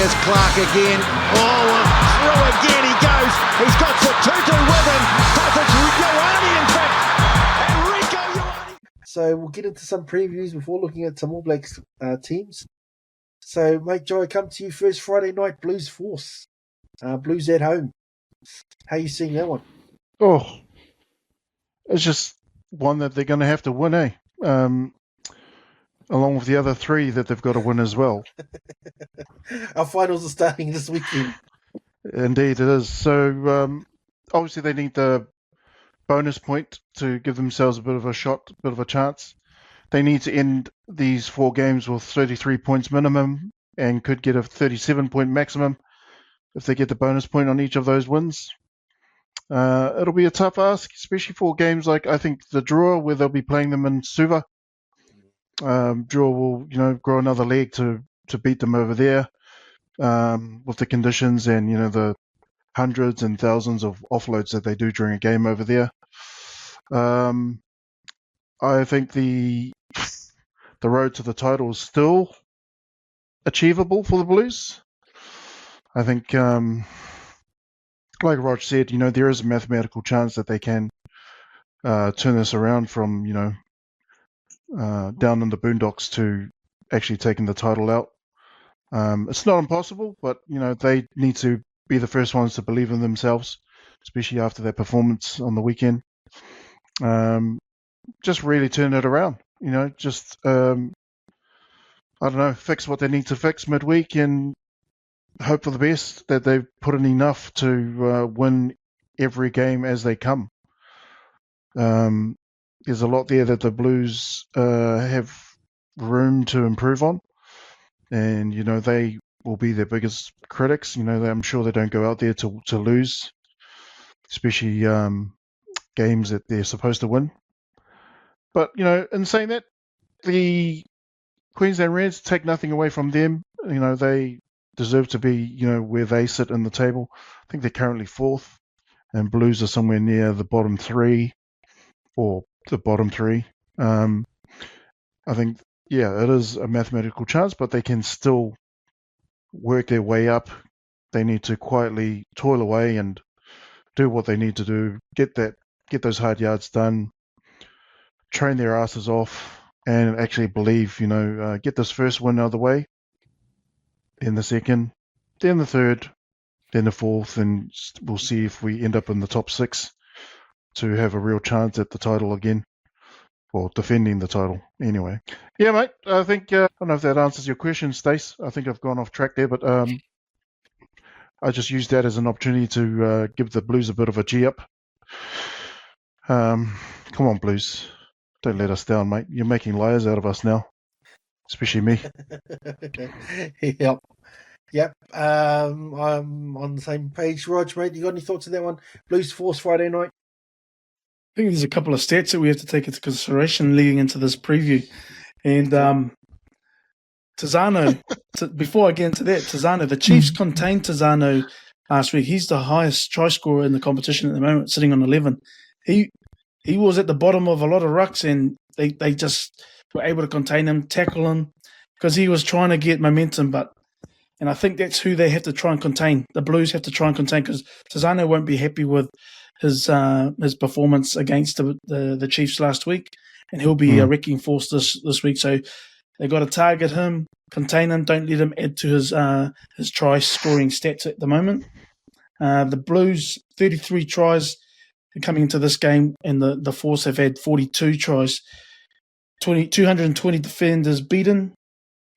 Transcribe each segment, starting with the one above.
Here's Clark again. Oh, through again he goes. He's got Satutu with him. It's Ioane, in fact. Enrico Ioane. So we'll get into some previews before looking at some All Blacks teams. So, mate, Joe, I come to you first. Friday night, Blues Force. Blues at home. How are you seeing that one? Oh, it's just one that they're going to have to win, eh? Along with the other three that they've got to win as well. Our finals are starting this weekend. Indeed, it is. So, obviously, they need the bonus point to give themselves a bit of a shot, a bit of a chance. They need to end these 4 games with 33 points minimum and could get a 37-point maximum if they get the bonus point on each of those wins. It'll be a tough ask, especially for games like, I think, the draw, where they'll be playing them in Suva. Draw will, grow another leg to beat them over there with the conditions and, the hundreds and thousands of offloads that they do during a game over there. I think the road to the title is still achievable for the Blues. I think, like Rog said, there is a mathematical chance that they can turn this around from, down in the boondocks to actually taking the title out. It's not impossible, but, they need to be the first ones to believe in themselves, especially after their performance on the weekend. Just really turn it around, just, I don't know, fix what they need to fix midweek and hope for the best, that they've put in enough to win every game as they come. There's a lot there that the Blues have room to improve on, and they will be their biggest critics. I'm sure they don't go out there to lose, especially games that they're supposed to win. But in saying that, the Queensland Reds, take nothing away from them. They deserve to be where they sit in the table. I think they're currently 4th, and Blues are somewhere near the bottom 3 or the bottom 3. I think, it is a mathematical chance, but they can still work their way up. They need to quietly toil away and do what they need to do, get those hard yards done, train their asses off, and actually believe, get this first win out of the way, then the second, then the third, then the fourth, and we'll see if we end up in the top 6 to have a real chance at the title again, or defending the title anyway. Yeah, mate, I think, I don't know if that answers your question, Stace. I think I've gone off track there, but I just used that as an opportunity to give the Blues a bit of a G-up. Come on, Blues. Don't let us down, mate. You're making liars out of us now, especially me. Yep. I'm on the same page. Rog, mate, you got any thoughts on that one? Blues Force Friday night? I think there's a couple of stats that we have to take into consideration leading into this preview. And Tizano, before I get into that, Tizano, the Chiefs contained Tizano last week. He's the highest try scorer in the competition at the moment, sitting on 11. He was at the bottom of a lot of rucks, and they just were able to contain him, tackle him, because he was trying to get momentum. And I think that's who they have to try and contain. The Blues have to try and contain, because Tizano won't be happy with his performance against the Chiefs last week, and he'll be a wrecking force this week. So they got to target him, contain him, don't let him add to his try scoring stats at the moment. The Blues, 33 tries coming into this game, and the Force have had 42 tries. 220 defenders beaten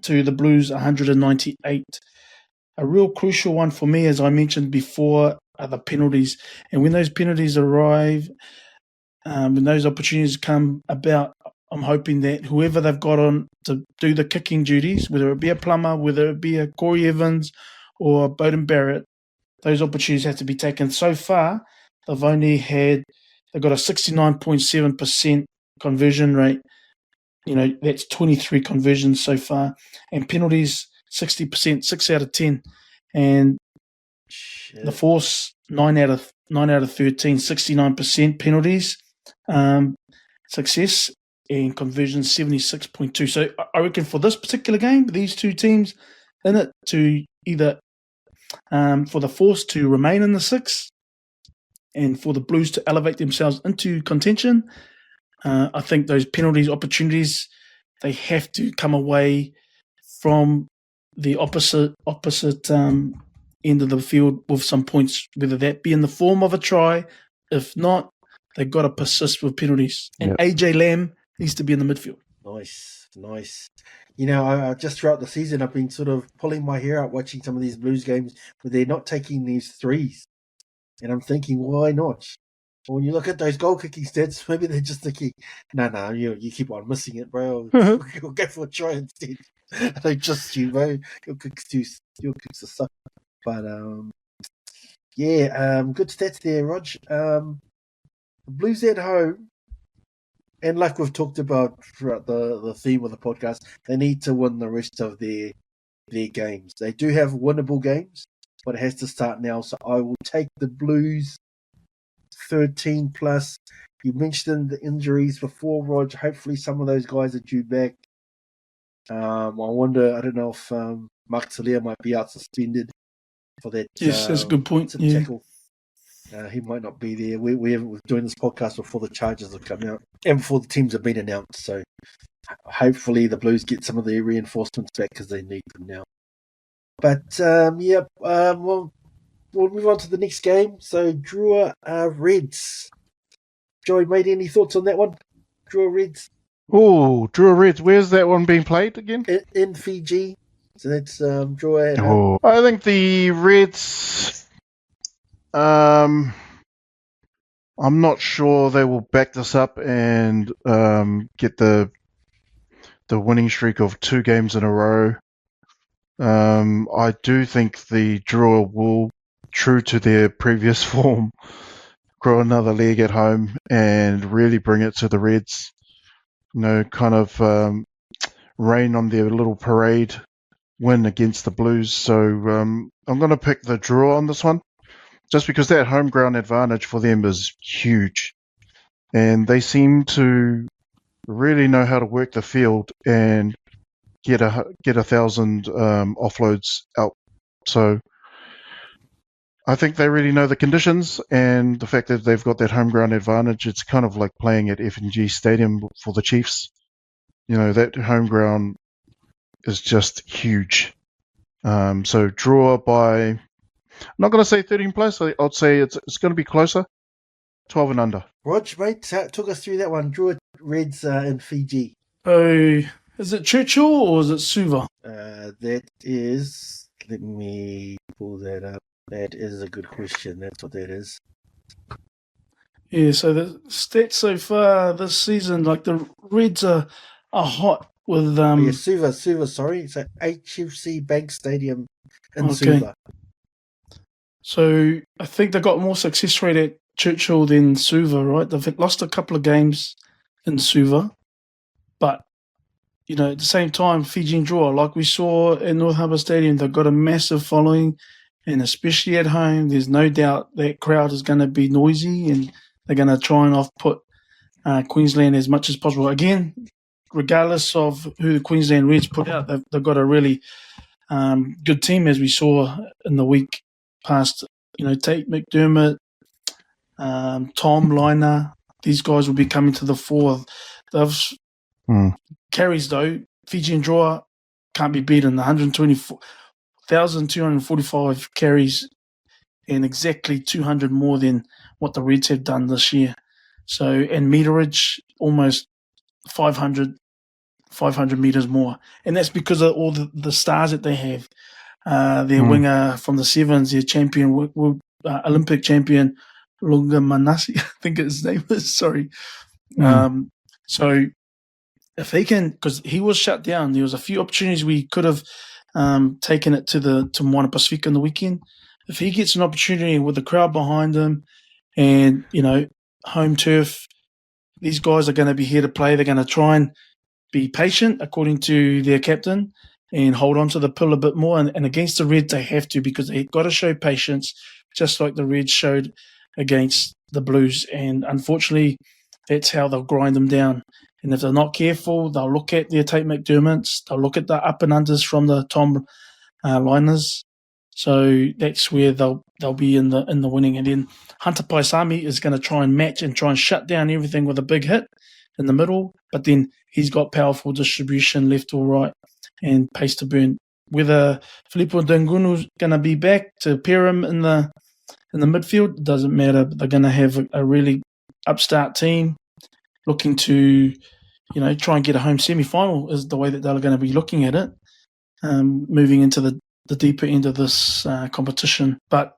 to the Blues 198. A real crucial one for me, as I mentioned before, are the penalties. And when those penalties arrive, when those opportunities come about, I'm hoping that whoever they've got on to do the kicking duties, whether it be a Plummer, whether it be a Corey Evans or Bowden Barrett, those opportunities have to be taken. So far, they've got a 69.7% conversion rate. That's 23 conversions so far. And penalties, 60%, 6 out of 10. And the Force, 9 out of 13, 69% penalties success, and conversion 76.2. So I reckon for this particular game, these two teams, in it to either for the Force to remain in the six and for the Blues to elevate themselves into contention. I think those penalties opportunities, they have to come away from the opposite end of the field with some points, whether that be in the form of a try. If not, they've got to persist with penalties. And AJ Lamb needs to be in the midfield. Nice. You know, I just throughout the season, I've been sort of pulling my hair out watching some of these Blues games where they're not taking these threes. And I'm thinking, why not? Well, when you look at those goal kicking stats, maybe they're just thinking, no, you keep on missing it, bro. You'll go for a try instead. They just you, bro. Your kicks are suck. But good stats there, Rog. The Blues at home, and like we've talked about throughout the theme of the podcast, they need to win the rest of their games. They do have winnable games, but it has to start now. So I will take the Blues 13 plus. You mentioned the injuries before, Rog. Hopefully some of those guys are due back. I wonder, I don't know if Mark Talia might be out suspended for that. Yes, that's a good point. Tackle. He might not be there. We're doing this podcast before the charges have come out and before the teams have been announced. So hopefully the Blues get some of their reinforcements back because they need them now. But we'll move on to the next game. So Drua Reds. Joey, made any thoughts on that one? Drua Reds. Oh, Drua Reds. Where's that one being played again? In Fiji. So that's Drua. I think the Reds. I'm not sure they will back this up and get the winning streak of 2 games in a row. I do think the Drua will, true to their previous form, grow another leg at home and really bring it to the Reds. You know, kind of rain on their little parade win against the Blues. So I'm going to pick the draw on this one, just because that home ground advantage for them is huge. And they seem to really know how to work the field and get 1,000 offloads out. So I think they really know the conditions, and the fact that they've got that home ground advantage, it's kind of like playing at F&G Stadium for the Chiefs. You know, that home ground is just huge. So draw by, I'm not going to say 13 plus, I'd say it's going to be closer, 12 and under. Rog, mate, took us through that one. Drua Reds in Fiji. Oh, is it Churchill or is it Suva? That is, let me pull that up. That is a good question. That's what that is. Yeah, so the stats so far this season, like the Reds are hot with... Suva, sorry. It's at HFC Bank Stadium in Suva. So I think they got more success rate at Churchill than Suva, right? They've lost a couple of games in Suva, but you know, at the same time, Fijian draw, like we saw in North Harbour Stadium, they've got a massive following, and especially at home, there's no doubt that crowd is going to be noisy, and they're going to try and off-put Queensland as much as possible. Again, regardless of who the Queensland Reds put out, they've got a really good team, as we saw in the week past. You know, Tate McDermott, Tom Liner, these guys will be coming to the fore. They've carries, though, Fijian draw can't be beaten. 1,245 carries and exactly 200 more than what the Reds have done this year. So, and meterage, almost 500 meters more. And that's because of all the stars that they have. Their winger from the Sevens, their champion, Olympic champion, Lunga Manasi, I think his name is, sorry. So if he can, because he was shut down, there was a few opportunities we could have taken it to Moana Pasifika on the weekend. If he gets an opportunity with the crowd behind him and, you know, home turf, these guys are going to be here to play. They're going to try and be patient, according to their captain, and hold on to the pill a bit more. And against the Reds, they have to, because they've got to show patience, just like the Reds showed against the Blues. And unfortunately, that's how they'll grind them down. And if they're not careful, they'll look at their Tate McDermotts, they'll look at the up and unders from the Tom liners. So that's where they'll be in the winning. And then Hunter Paisami is going to try and match and try and shut down everything with a big hit in the middle. But then he's got powerful distribution left or right and pace to burn. Whether Filippo Dungunu's going to be back to pair him in the midfield, doesn't matter. They're going to have a really upstart team looking to, try and get a home semi-final is the way that they're going to be looking at it, moving into the deeper end of this competition. But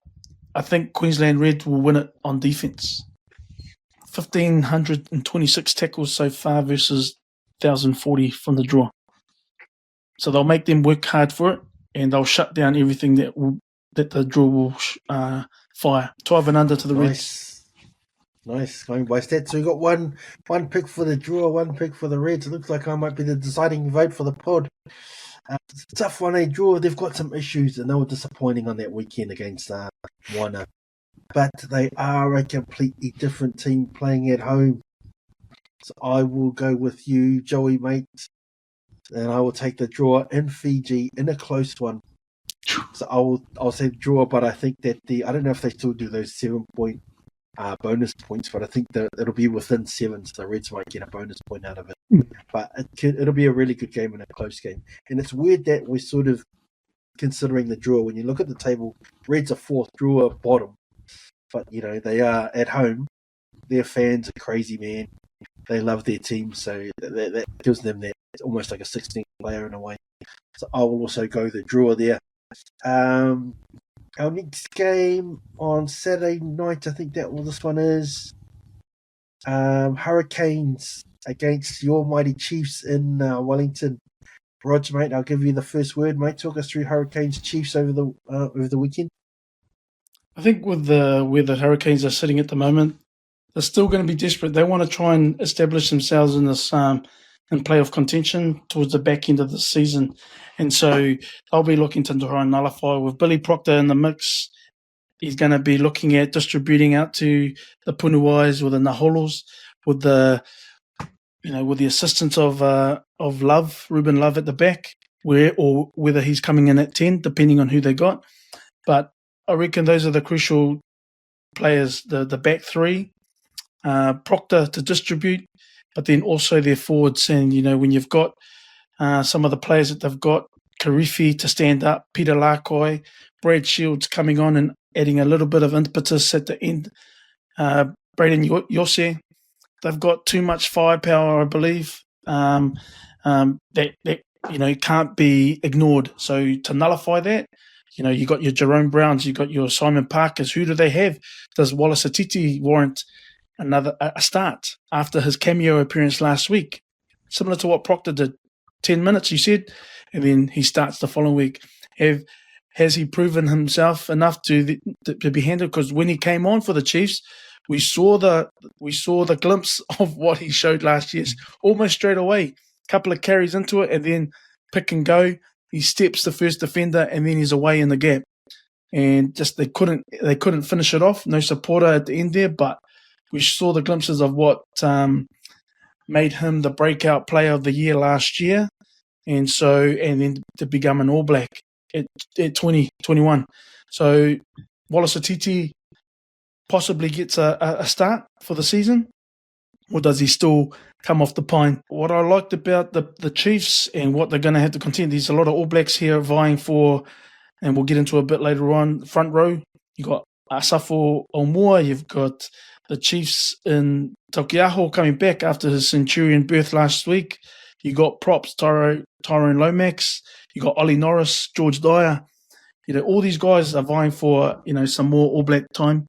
I think Queensland Red will win it on defence. 1,526 tackles so far versus 1,040 from the draw. So they'll make them work hard for it, and they'll shut down everything that the draw will fire. 12 and under to the Reds. Nice, going by stats. So we got one pick for the draw, one pick for the Reds. It looks like I might be the deciding vote for the pod. It's a tough one, draw. They've got some issues, and they were disappointing on that weekend against Moana. But they are a completely different team playing at home. So I will go with you, Joey, mate. And I will take the draw in Fiji in a close one. So I'll say draw, but I think that I don't know if they still do those 7-point bonus points, but I think that it'll be within 7, so the Reds might get a bonus point out of it. But it'll be a really good game and a close game. And it's weird that we're sort of considering the draw. When you look at the table, Reds are 4th, draw bottom. But, they are at home. Their fans are crazy, man. They love their team, so that gives them that. It's almost like a 16th player in a way. So I will also go the draw there. Our next game on Saturday night, I think this one is Hurricanes against your mighty Chiefs in Wellington. Roger, mate, I'll give you the first word, mate. Talk us through Hurricanes Chiefs over the weekend. I think with where the Hurricanes are sitting at the moment, they're still going to be desperate. They want to try and establish themselves in this in playoff contention towards the back end of the season. And so they'll be looking to try and nullify with Billy Proctor in the mix. He's going to be looking at distributing out to the Punuais or the Naholos with the assistance of Ruben Love at the back, or whether he's coming in at 10, depending on who they got. But I reckon those are the crucial players, the back three, Proctor to distribute, but then also their forwards. And, when you've got some of the players that they've got, Karifi to stand up, Peter Lakoi, Brad Shields coming on and adding a little bit of impetus at the end, Braden Yose. They've got too much firepower, I believe, that can't be ignored. So to nullify that, you got your Jerome Browns, you got your Simon Parkers. Who do they have? Does Wallace Atiti warrant a start after his cameo appearance last week? Similar to what Proctor did. 10 minutes, you said, and then he starts the following week. Has he proven himself enough to be handled? Because when he came on for the Chiefs, we saw the glimpse of what he showed last year. Almost straight away, couple of carries into it, and then pick and go. He steps the first defender, and then he's away in the gap. And just they couldn't finish it off. No supporter at the end there, but we saw the glimpses of what made him the breakout player of the year last year, and then to become an All Black at 2021. So Wallace Atiti possibly gets a start for the season, or does he still come off the pine? What I liked about the Chiefs and what they're going to have to contend, there's a lot of All Blacks here vying for, and we'll get into a bit later on, front row. You got Asafo Omua, you've got the Chiefs in Taukei'aho coming back after his Centurion berth last week. You got props, Tyrone Lomax. You got Ollie Norris, George Dyer. All these guys are vying for, some more All Black time,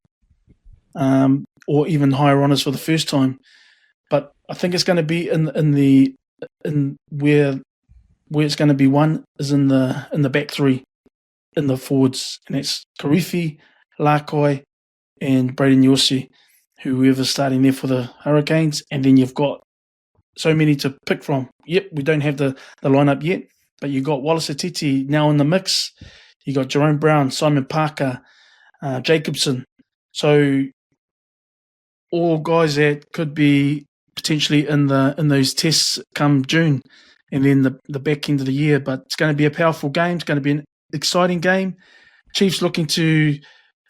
or even higher honours for the first time. But I think it's going to be in where it's going to be won is in the back three, in the forwards, and it's Karifi, Lakoi, and Braden Yossi, whoever's starting there for the Hurricanes. And then you've got so many to pick from. Yep, we don't have the lineup yet, but you got Wallace Atiti now in the mix. You got Jerome Brown, Simon Parker, Jacobson. So all guys that could be potentially in those tests come June, and then the back end of the year. But it's going to be a powerful game. It's going to be exciting game. Chiefs looking to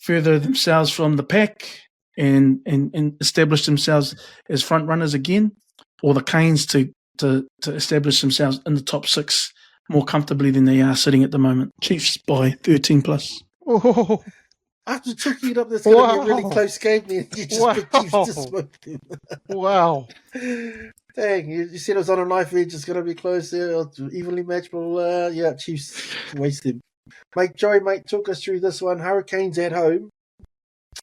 further themselves from the pack and establish themselves as front runners again, or the Canes to establish themselves in the top 6 more comfortably than they are sitting at the moment. Chiefs by 13 plus. Oh, After chalking it up, that's going to be a really Wow. close game. Then you just picked Chiefs to Wow. smoke them. wow. Dang, you said it was on a knife edge. It's going to be close there, or evenly matched. But yeah, Chiefs waste them. Joey, talk us through this one. Hurricanes at home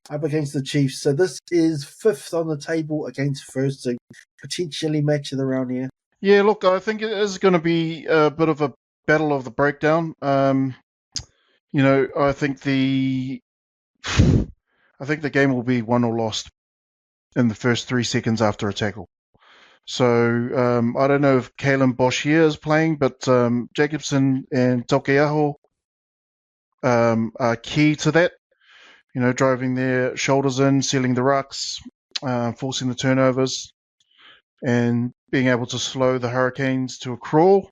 up against the Chiefs. So this is 5th on the table against 1st, so potentially match of the round here. Yeah, look, I think it is going to be a bit of a battle of the breakdown. I think the game will be won or lost in the first 3 seconds after a tackle. So I don't know if Kalen Boshier is playing, but Jacobson and Tokeaho are key to that. Driving their shoulders in, sealing the rucks, forcing the turnovers, and being able to slow the Hurricanes to a crawl.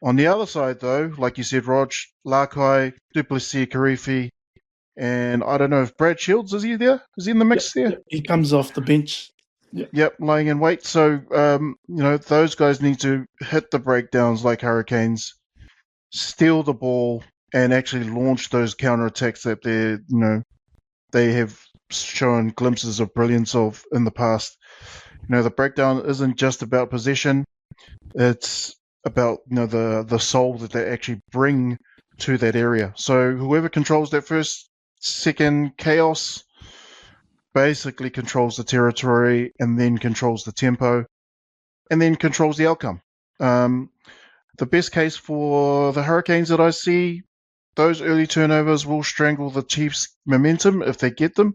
On the other side, though, like you said, Rog, Lakai, Duplessis, Karifi, and I don't know if Brad Shields, is he there? Is he in the mix there? Yep. He comes off the bench. Yep, lying in wait. So, those guys need to hit the breakdowns like Hurricanes, steal the ball, and actually launch those counterattacks that they have shown glimpses of brilliance of in the past. The breakdown isn't just about possession. It's about the soul that they actually bring to that area. So whoever controls that first second chaos basically controls the territory and then controls the tempo and then controls the outcome. The best case for the Hurricanes that I see, those early turnovers will strangle the Chiefs' momentum if they get them.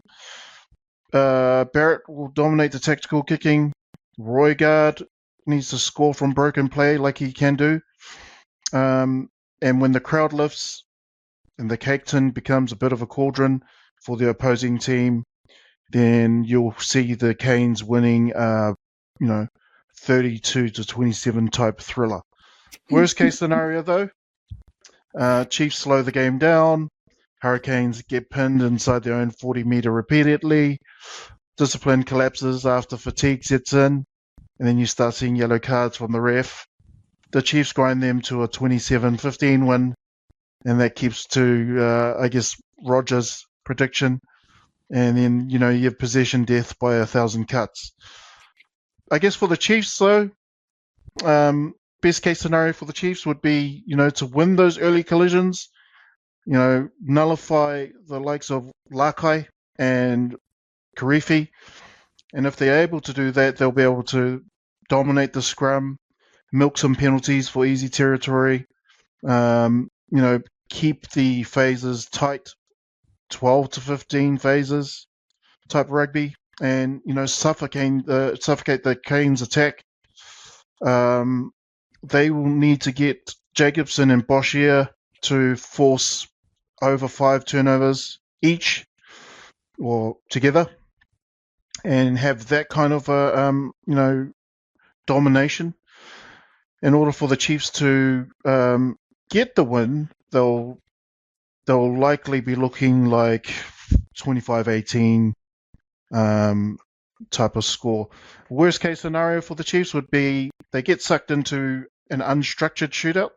Barrett will dominate the tactical kicking. Roygaard needs to score from broken play like he can do. And when the crowd lifts and the cake tin becomes a bit of a cauldron for the opposing team, then you'll see the Canes winning, 32-27 type thriller. Worst case scenario, though, Chiefs slow the game down. Hurricanes get pinned inside their own 40-meter repeatedly. Discipline collapses after fatigue sets in, and then you start seeing yellow cards from the ref. The Chiefs grind them to a 27-15 win, and that keeps to, Rogers' prediction. And then, you have possession death by 1,000 cuts. I guess for the Chiefs, though, best case scenario for the Chiefs would be, to win those early collisions, nullify the likes of Lakai and Karifi. And if they're able to do that, they'll be able to dominate the scrum, milk some penalties for easy territory, keep the phases tight, 12 to 15 phases type rugby, and, suffocate the Canes' attack. They will need to get Jacobson and Boshier to force over 5 turnovers each or together and have that kind of domination. In order for the Chiefs to get the win, they'll likely be looking like 25-18 type of score. Worst case scenario for the Chiefs would be they get sucked into an unstructured shootout.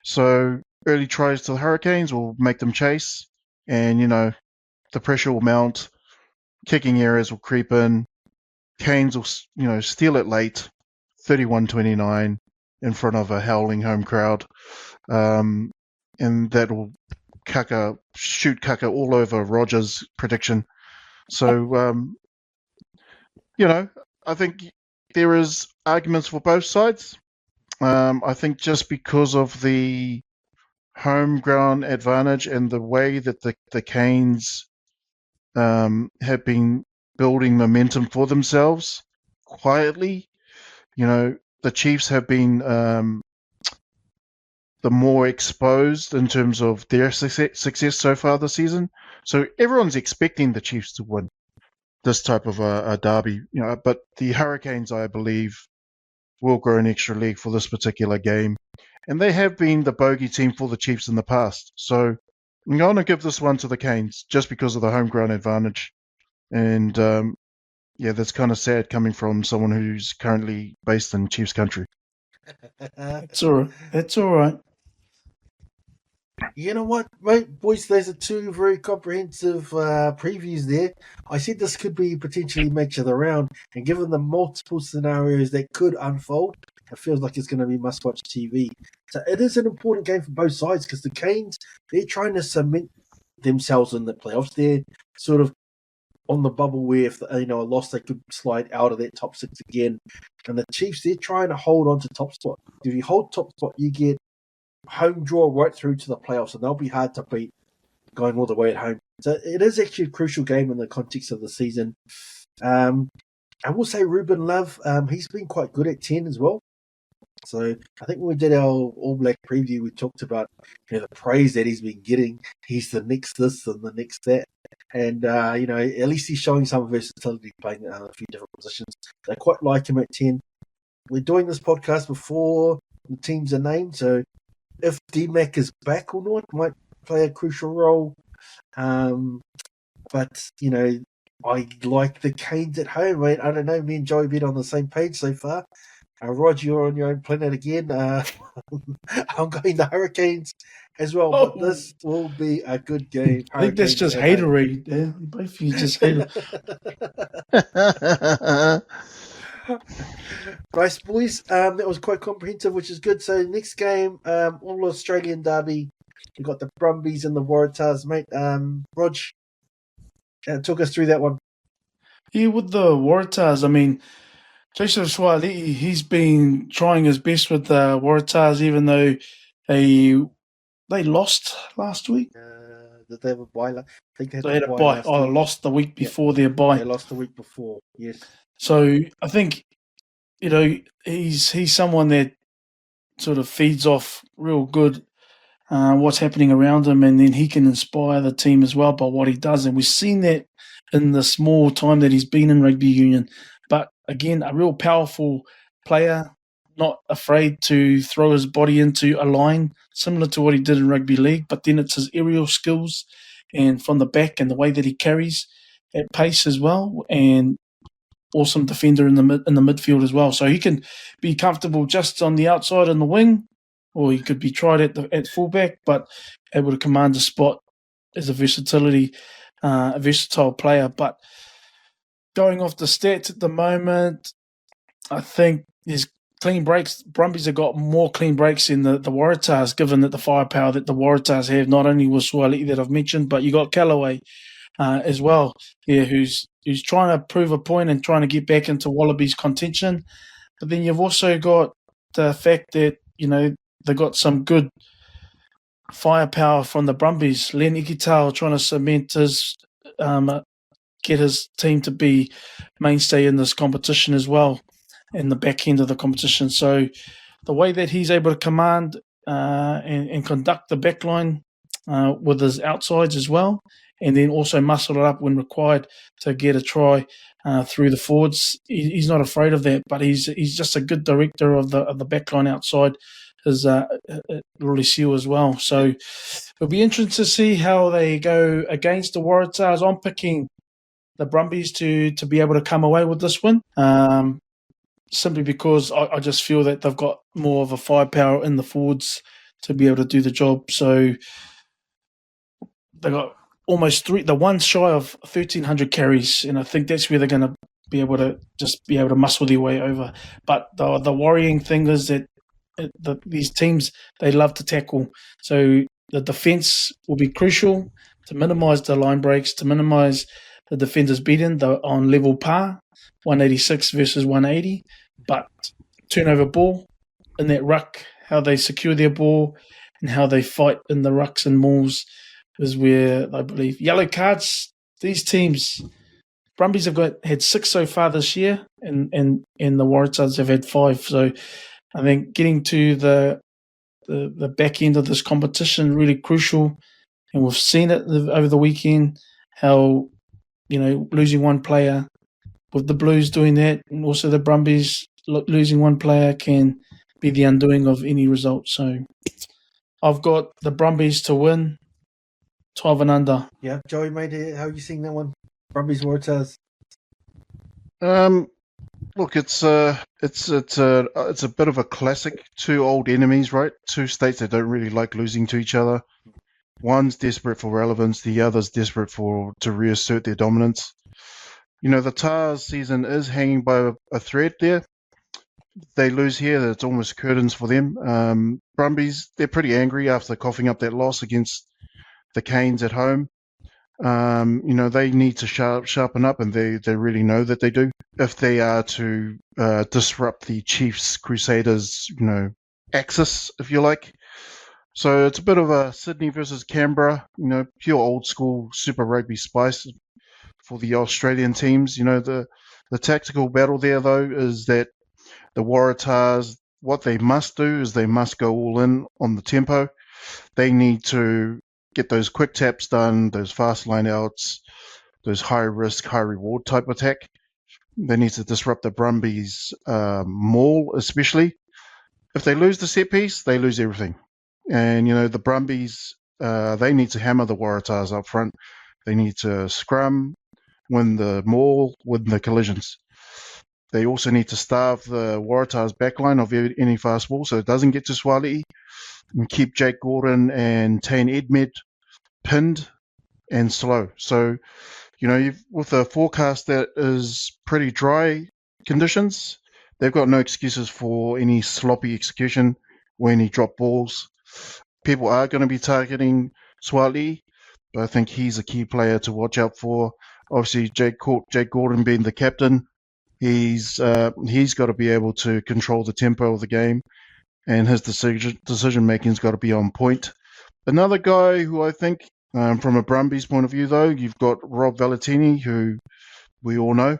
So early tries to the Hurricanes will make them chase, and the pressure will mount. Kicking errors will creep in. Canes will steal it late, 31-29 in front of a howling home crowd, and that will shoot Kaka all over Rogers' prediction. So I think there is arguments for both sides. I think just because of the home ground advantage and the way that the Canes have been building momentum for themselves quietly, the Chiefs have been the more exposed in terms of their success so far this season. So everyone's expecting the Chiefs to win this type of a derby, but the Hurricanes, I believe, will grow an extra leg for this particular game. and they have been the bogey team for the Chiefs in the past. So I'm going to give this one to the Canes just because of the home ground advantage. And yeah, that's kind of sad coming from someone who's currently based in Chiefs country. It's all right. It's all right. You know what, mate, boys? Those are two very comprehensive previews there. I said this could be potentially match of the round, and given the multiple scenarios that could unfold, it feels like it's going to be must-watch TV. So it is an important game for both sides because the Canes, they're trying to cement themselves in the playoffs. They're sort of on the bubble where if a loss, they could slide out of that top six again. And the Chiefs, they're trying to hold on to top spot. If you hold top spot, you get home draw right through to the playoffs, and they'll be hard to beat going all the way at home. So it is actually a crucial game in the context of the season. I will say Ruben Love, he's been quite good at 10 as well. So I think when we did our All Black preview, we talked about the praise that he's been getting. He's the next this and the next that. And, at least he's showing some versatility playing a few different positions. They quite like him at 10. We're doing this podcast before the teams are named, so if D-Mac is back or not, might play a crucial role. But, I like the Canes at home. I don't know, me and Joey been on the same page so far. Rod, you're on your own planet again. I'm going the Hurricanes as well, but this will be a good game. I think that's just hatery. Yeah, both of you just hate it. Nice, boys. That was quite comprehensive, which is good. So next game, all Australian derby. We've got the Brumbies and the Waratahs, mate. Rog, talk us through that one. Yeah, with the Waratahs, I mean, Jason Swali, he's been trying his best with the Waratahs, even though they lost last week. Did they have a bye? I think they had a bye. Lost the week before their bye. They lost the week before, yes. So I think, he's someone that sort of feeds off real good what's happening around him, and then he can inspire the team as well by what he does. And we've seen that in the small time that he's been in rugby union. But again, a real powerful player, not afraid to throw his body into a line, similar to what he did in rugby league. But then it's his aerial skills and from the back and the way that he carries at pace as well, and awesome defender in the midfield as well. So he can be comfortable just on the outside in the wing, or he could be tried at fullback, but able to command a spot as a versatile player. But going off the stats at the moment, I think there's clean breaks. Brumbies have got more clean breaks in the Waratahs, given that the firepower that the Waratahs have, not only with Swali that I've mentioned, but you got Callaway as well, who's trying to prove a point and trying to get back into Wallabies contention. But then you've also got the fact that, they got some good firepower from the Brumbies. Len Ikitau trying to cement get his team to be mainstay in this competition as well, in the back end of the competition. So the way that he's able to command and conduct the backline with his outsides as well, and then also muscle it up when required to get a try through the forwards. He's not afraid of that, but he's just a good director of the backline outside his Rory Seal as well. So it'll be interesting to see how they go against the Waratahs. I'm picking the Brumbies to be able to come away with this win, simply because I just feel that they've got more of a firepower in the forwards to be able to do the job. So they got almost the one shy of 1,300 carries, and I think that's where they're going to be able to muscle their way over. But the worrying thing is that these teams, they love to tackle. So the defence will be crucial to minimise the line breaks, to minimise the defenders beaten on level par, 186 versus 180. But turnover ball in that ruck, how they secure their ball and how they fight in the rucks and mauls is where I believe. Yellow cards, these teams, Brumbies have had 6 so far this year, and the Waratahs have had 5. So I think getting to the back end of this competition really crucial, and we've seen it over the weekend how losing one player, with the Blues doing that, and also the Brumbies losing one player can be the undoing of any result. So I've got the Brumbies to win 12 and under. Yeah, Joey, mate, how are you seeing that one? Brumbies, Waratahs. Look, it's a bit of a classic. Two old enemies, right? Two states that don't really like losing to each other. One's desperate for relevance, the other's desperate to reassert their dominance. You know, the Tars season is hanging by a thread there. They lose here, it's almost curtains for them. Brumbies, they're pretty angry after coughing up that loss against the Canes at home. You know, they need to sharpen up, and they really know that they do, if they are to disrupt the Chiefs Crusaders, you know, axis, if you like. So it's a bit of a Sydney versus Canberra, you know, pure old school Super Rugby spice for the Australian teams. You know, the tactical battle there, though, is that the Waratahs, what they must do is they must go all in on the tempo. They need to get those quick taps done, those fast line outs, those high risk, high reward type attack. They need to disrupt the Brumbies maul, especially. If they lose the set piece, they lose everything. And, you know, the Brumbies, they need to hammer the Waratahs up front. They need to scrum, win the maul, win the collisions. They also need to starve the Waratahs backline of any fast ball so it doesn't get to Swali, and keep Jake Gordon and Tane Edmed pinned and slow. So, you know, with a forecast that is pretty dry conditions, they've got no excuses for any sloppy execution or any drop balls. People are going to be targeting Swali, but I think he's a key player to watch out for. Obviously, Jake Gordon being the captain, he's got to be able to control the tempo of the game, and his decision making's got to be on point. Another guy who I think, from a Brumbies point of view, though, you've got Rob Valentini, who we all know.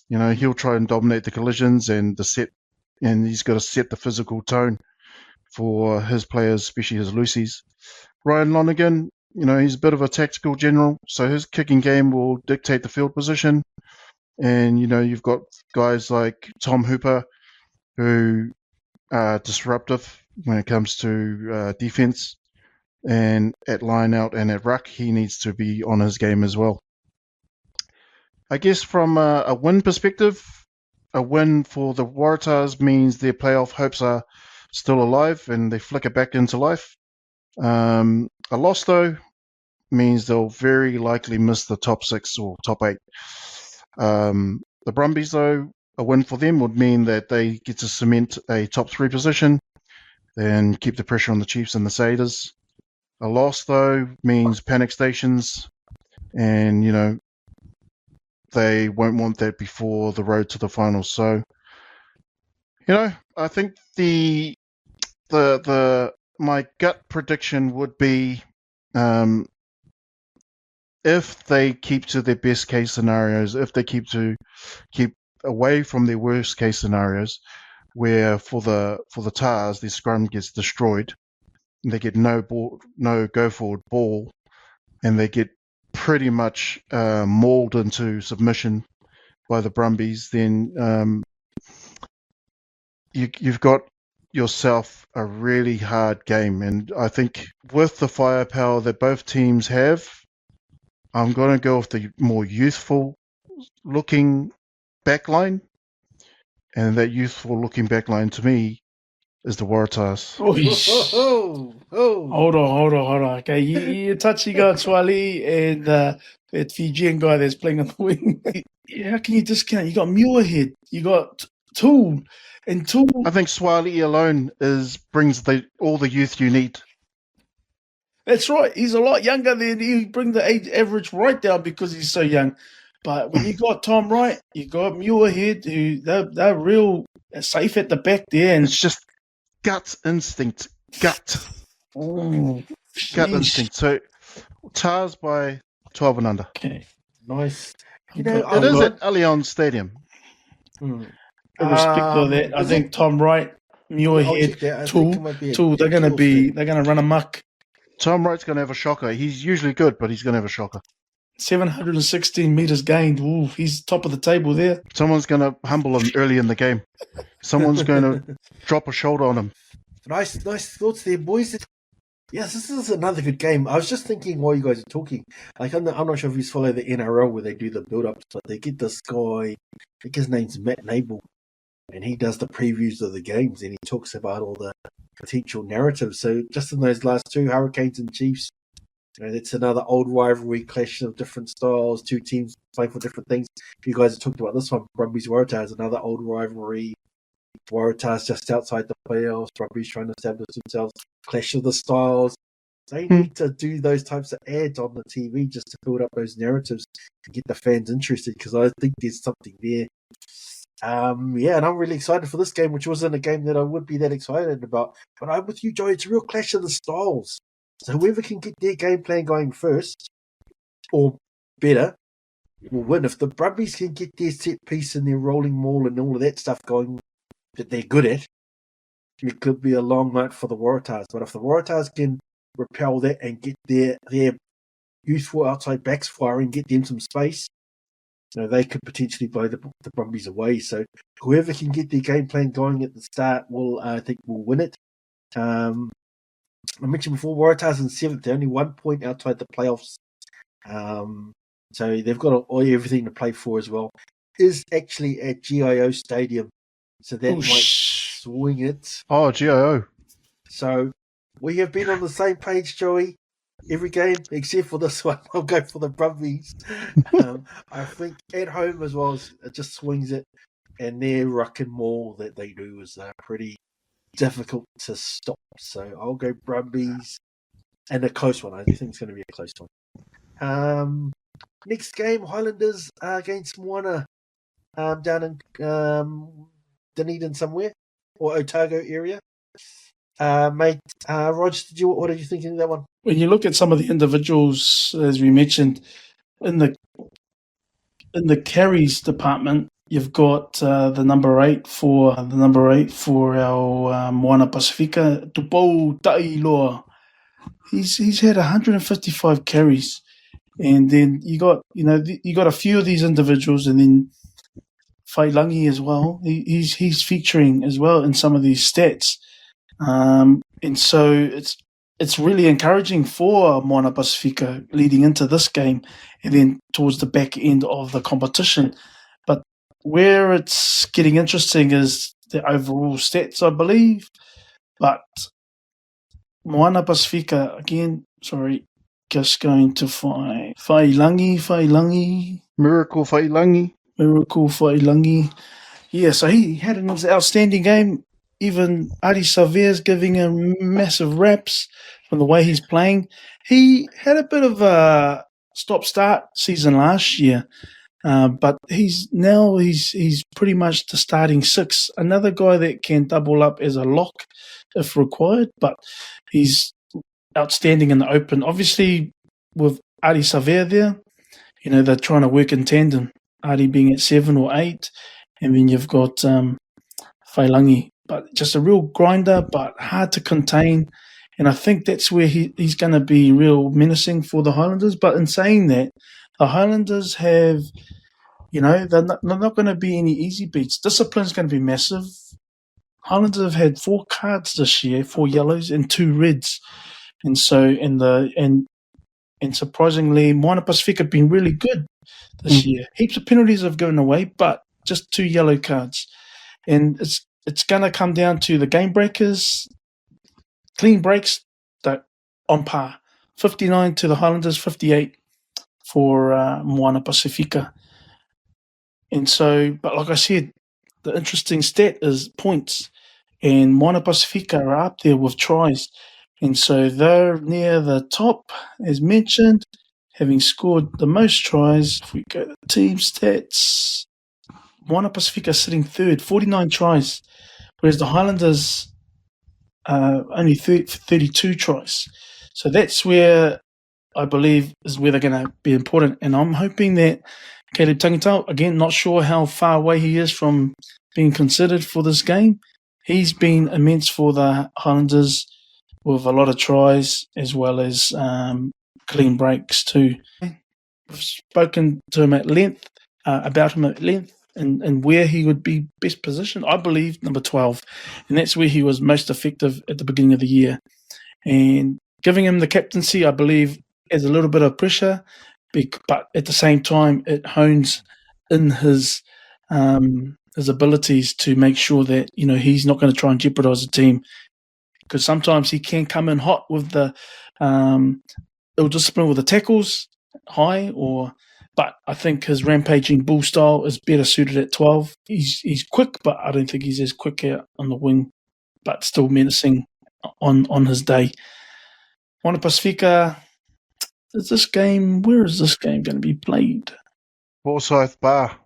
You know, he'll try and dominate the collisions and he's got to set the physical tone for his players, especially his Lucy's. Ryan Lonergan, you know, he's a bit of a tactical general, so his kicking game will dictate the field position. And, you know, you've got guys like Tom Hooper, who are disruptive when it comes to defense. And at line out and at ruck, he needs to be on his game as well. I guess from a win perspective, a win for the Waratahs means their playoff hopes are still alive and they flicker back into life. A loss, though, means they'll very likely miss the top 6 or top 8. The Brumbies, though, a win for them would mean that they get to cement a top 3 position and keep the pressure on the Chiefs and the Satyrs. A loss, though, means panic stations, and, you know, they won't want that before the road to the finals. So, you know, I think my gut prediction would be, if they keep to their best case scenarios, if they keep away from their worst case scenarios, where for the Tars their scrum gets destroyed, and they get no go forward ball, and they get pretty much mauled into submission by the Brumbies, then you've got yourself a really hard game. And I think with the firepower that both teams have, I'm going to go with the more youthful looking backline, and that youthful looking backline to me is the Waratahs. Hold on. Okay, you touchy guy Swali and that Fijian guy that's playing on the wing. How can you discount? You got Muirhead, you got Toole, and Toole. I think Swali alone brings all the youth you need. That's right. He's a lot younger than he bring the age average right down because he's so young. But when you got Tom Wright, you got Muirhead, who they're real safe at the back there. And it's just gut instinct. Gut instinct. So, Tars by 12 and under. Okay. Nice. It is at Allianz Stadium. In respect of that, I think Tom Wright, Muirhead, Toole, they're going to run amok. Tom Wright's going to have a shocker. He's usually good, but he's going to have a shocker. 716 meters gained. Ooh, he's top of the table there. Someone's going to humble him early in the game. Someone's going to drop a shoulder on him. Nice thoughts there, boys. Yes, this is another good game. I was just thinking while you guys are talking, like I'm not sure if you follow the NRL where they do the build-ups, but they get this guy, I think his name's Matt Nable, and he does the previews of the games, and he talks about all the potential narratives. So just in those last two, Hurricanes and Chiefs, it's another old rivalry, clash of different styles, two teams playing for different things. You guys have talked about this one, Brumbies Waratahs, another old rivalry. Waratahs just outside the playoffs, Brumbies trying to establish themselves, clash of the styles. They need to do those types of ads on the TV just to build up those narratives and get the fans interested, because I think there's something there. And I'm really excited for this game, which wasn't a game that I would be that excited about. But I'm with you, Joey. It's a real clash of the styles. So whoever can get their game plan going first, or better, will win. If the Brumbies can get their set piece and their rolling maul and all of that stuff going that they're good at, it could be a long night for the Waratahs. But if the Waratahs can repel that and get their youthful outside backs firing, get them some space, they could potentially blow the Brumbies away. So whoever can get their game plan going at the start I think will win it. I mentioned before, Waratahs in 7th. They're only 1 point outside the playoffs. So they've got everything to play for as well. Is actually at GIO Stadium. So that might swing it. Oh, GIO. So we have been on the same page, Joey. Every game except for this one. I'll go for the Brumbies. I think at home as well, it just swings it. And their ruck and maul that they do is pretty difficult to stop. So I'll go Brumbies. And a close one. I think it's going to be a close one. Next game, Highlanders against Moana down in Dunedin somewhere, or Otago area. Mate, Rog, what did you think of that one? When you look at some of the individuals, as we mentioned, in the carries department, you've got the number 8 for our Moana Pasifika, Tupou Tailoa. He's had 155 carries, and then you got a few of these individuals, and then Whailangi as well. He's featuring as well in some of these stats, and so it's really encouraging for Moana Pasifika leading into this game, and then towards the back end of the competition. But where it's getting interesting is the overall stats, I believe. But Moana Pasifika, again, just going to find Whailangi. Miracle Whailangi. Yeah, so he had an outstanding game. Even Adi Savea's giving him massive raps from the way he's playing. He had a bit of a stop-start season last year, but he's pretty much the starting 6. Another guy that can double up as a lock if required, but he's outstanding in the open. Obviously, with Adi Savea there, they're trying to work in tandem. Adi being at 7 or 8, and then you've got Whailangi. But just a real grinder, but hard to contain. And I think that's where he's going to be real menacing for the Highlanders. But in saying that, the Highlanders have, they're not going to be any easy beats. Discipline's going to be massive. Highlanders have had 4 cards this year, 4 yellows and 2 reds. And so, and surprisingly, Moana Pasifika have been really good this year. Heaps of penalties have given away, but just 2 yellow cards. And it's going to come down to the game breakers, clean breaks, that on par. 59 to the Highlanders, 58 for Moana Pasifika. And so, but like I said, the interesting stat is points. And Moana Pasifika are up there with tries. And so they're near the top, as mentioned, having scored the most tries. If we go to team stats, Moana Pasifika sitting 3rd, 49 tries, whereas the Highlanders only 32 tries. So that's where I believe is where they're going to be important. And I'm hoping that Caleb Tangitau, again, not sure how far away he is from being considered for this game. He's been immense for the Highlanders with a lot of tries as well as clean breaks too. spoken to him at length, about him at length, and where he would be best positioned. I believe number 12, and that's where he was most effective at the beginning of the year. And giving him the captaincy, I believe, adds a little bit of pressure, but at the same time, it hones in his abilities to make sure that he's not going to try and jeopardize the team, because sometimes he can come in hot with the ill discipline with the tackles high, but I think his rampaging bull style is better suited at 12. He's quick, but I don't think he's as quick out on the wing, but still menacing on his day. Moana Pasifika, where is this game going to be played? Forsyth Bar.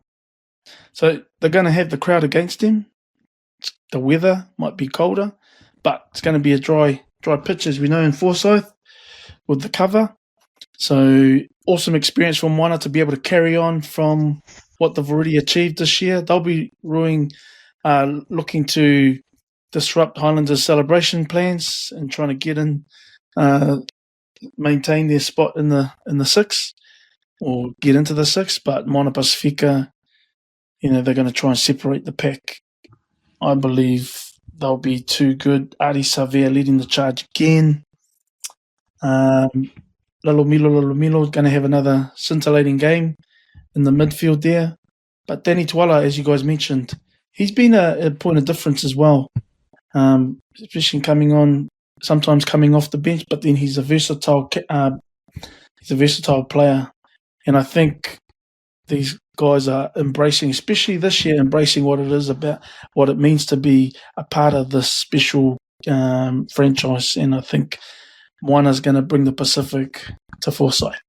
So they're going to have the crowd against them. The weather might be colder, but it's going to be a dry pitch, as we know, in Forsyth with the cover. So awesome experience for Moana to be able to carry on from what they've already achieved this year. They'll be looking to disrupt Highlanders' celebration plans and trying to get in, maintain their spot in the six, or get into the six. But Moana Pasifika, they're going to try and separate the pack. I believe they'll be too good. Ari Savea leading the charge again. Lalomilo is going to have another scintillating game in the midfield there. But Danny Tuala, as you guys mentioned, he's been a point of difference as well, especially sometimes coming off the bench. But then he's a versatile player, and I think these guys are embracing, especially this year, what it is about, what it means to be a part of this special franchise. And I think Moana's going to bring the Pacific to Forsyth.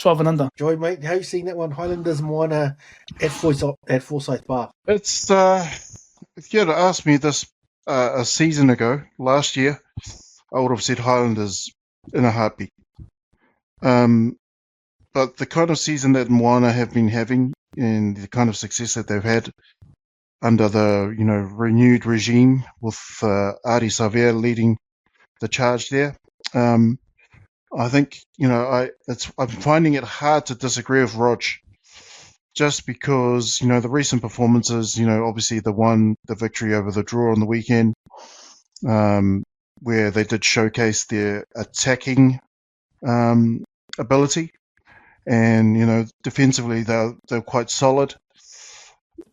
12 and under. Joy, mate, how you seen that one? Highlanders Moana at Forsyth Bar. It's if you had asked me this a season ago, last year, I would have said Highlanders in a heartbeat. But the kind of season that Moana have been having and the kind of success that they've had under the renewed regime with Ari Savea leading the charge there, I think I'm finding it hard to disagree with Rog, just because the recent performances, obviously the victory over the draw on the weekend, where they did showcase their attacking ability. And, defensively, they're quite solid.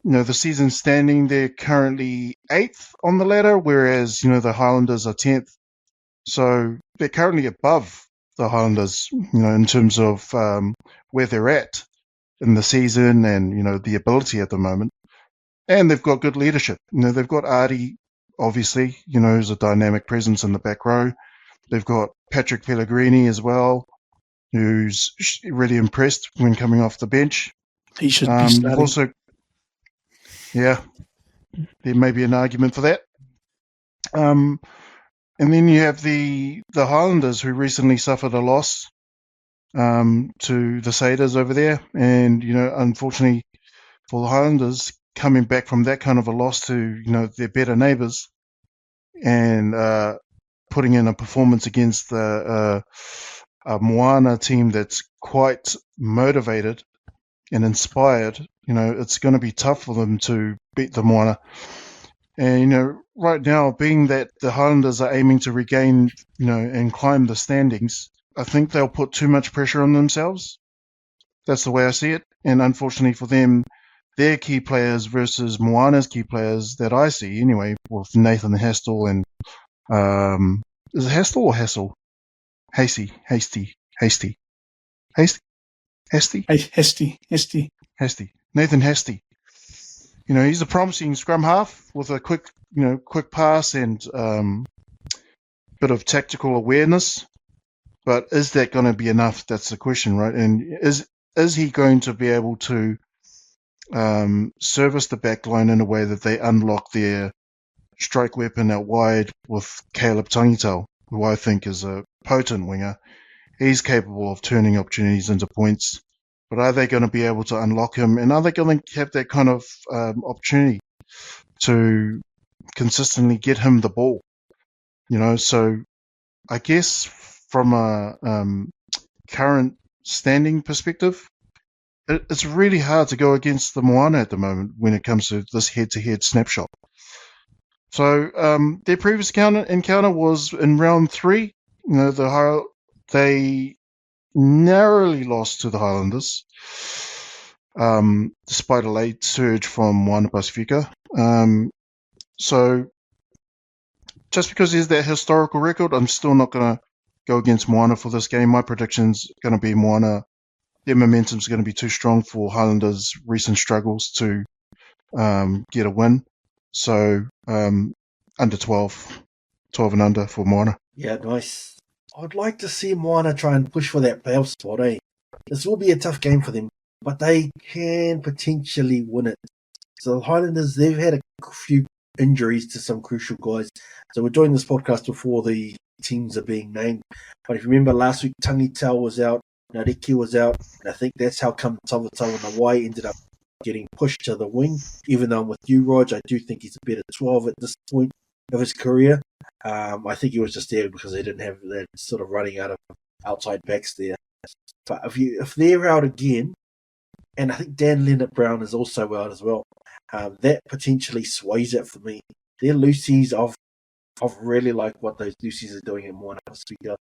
The season standing, they're currently 8th on the ladder, whereas, the Highlanders are 10th. So they're currently above the Highlanders, in terms of where they're at in the season and, the ability at the moment. And they've got good leadership. They've got Artie, obviously, who's a dynamic presence in the back row. They've got Patrick Pellegrini as well, who's really impressed when coming off the bench. He should be starting. Also, yeah, there may be an argument for that. And then you have the Highlanders, who recently suffered a loss to the Satyrs over there. And, unfortunately for the Highlanders, coming back from that kind of a loss to, their better neighbours and putting in a performance against the Moana team that's quite motivated and inspired, it's going to be tough for them to beat the Moana. And, right now, being that the Highlanders are aiming to regain, and climb the standings, I think they'll put too much pressure on themselves. That's the way I see it. And unfortunately for them, their key players versus Moana's key players that I see anyway, with Nathan Hastel and, is it Hastel or Hassel? Hasty. Nathan Hasty. He's a promising scrum half with a quick pass and bit of tactical awareness. But is that going to be enough? That's the question, right? And is he going to be able to service the back line in a way that they unlock their strike weapon out wide with Caleb Tangitau, who I think is a potent winger? He's capable of turning opportunities into points. But are they going to be able to unlock him? And are they going to have that kind of opportunity to consistently get him the ball? So I guess from a current standing perspective, it's really hard to go against the Moana at the moment when it comes to this head-to-head snapshot. So their previous encounter was in round 3. They narrowly lost to the Highlanders, despite a late surge from Moana Pasifika. So just because there's that historical record, I'm still not going to go against Moana for this game. My prediction's going to be Moana. Their momentum's going to be too strong for Highlanders' recent struggles to get a win. So under 12 and under for Moana. Yeah, nice. I'd like to see Moana try and push for that playoff spot, eh? This will be a tough game for them, but they can potentially win it. So the Highlanders, they've had a few injuries to some crucial guys. So we're doing this podcast before the teams are being named. But if you remember last week, Tangitau was out, Nareki was out, and I think that's how come Tavatau and Hawaii ended up getting pushed to the wing. Even though I'm with you, Rog, I do think he's a better 12 at this point of his career. I think he was just there because they didn't have that sort of running out of outside backs there. But if they're out again, and I think Dan Leonard-Brown is also out as well, that potentially sways it for me. Their Lucies, I've really liked what those Lucies are doing in Moana Pasifika.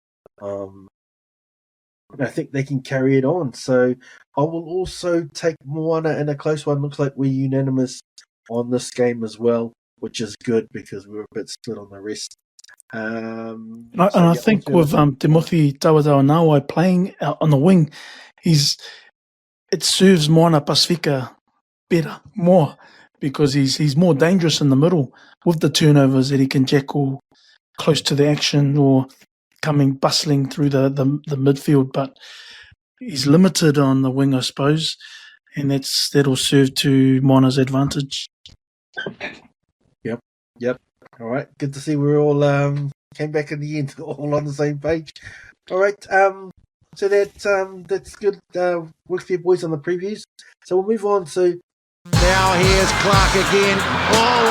I think they can carry it on. So I will also take Moana in a close one. Looks like we're unanimous on this game as well, which is good because we were a bit split on the rest. I think with Timothy Tawatau playing out on the wing, it serves Moana Pasifika more because he's more dangerous in the middle with the turnovers that he can jackal close to the action or coming bustling through the midfield, but he's limited on the wing, I suppose, and that'll serve to Moana's advantage. Yep. All right. Good to see we're all came back in the end, all on the same page. All right. So that's good. Works for you boys on the previews. So we'll move on to. Now here's Clark again. Oh,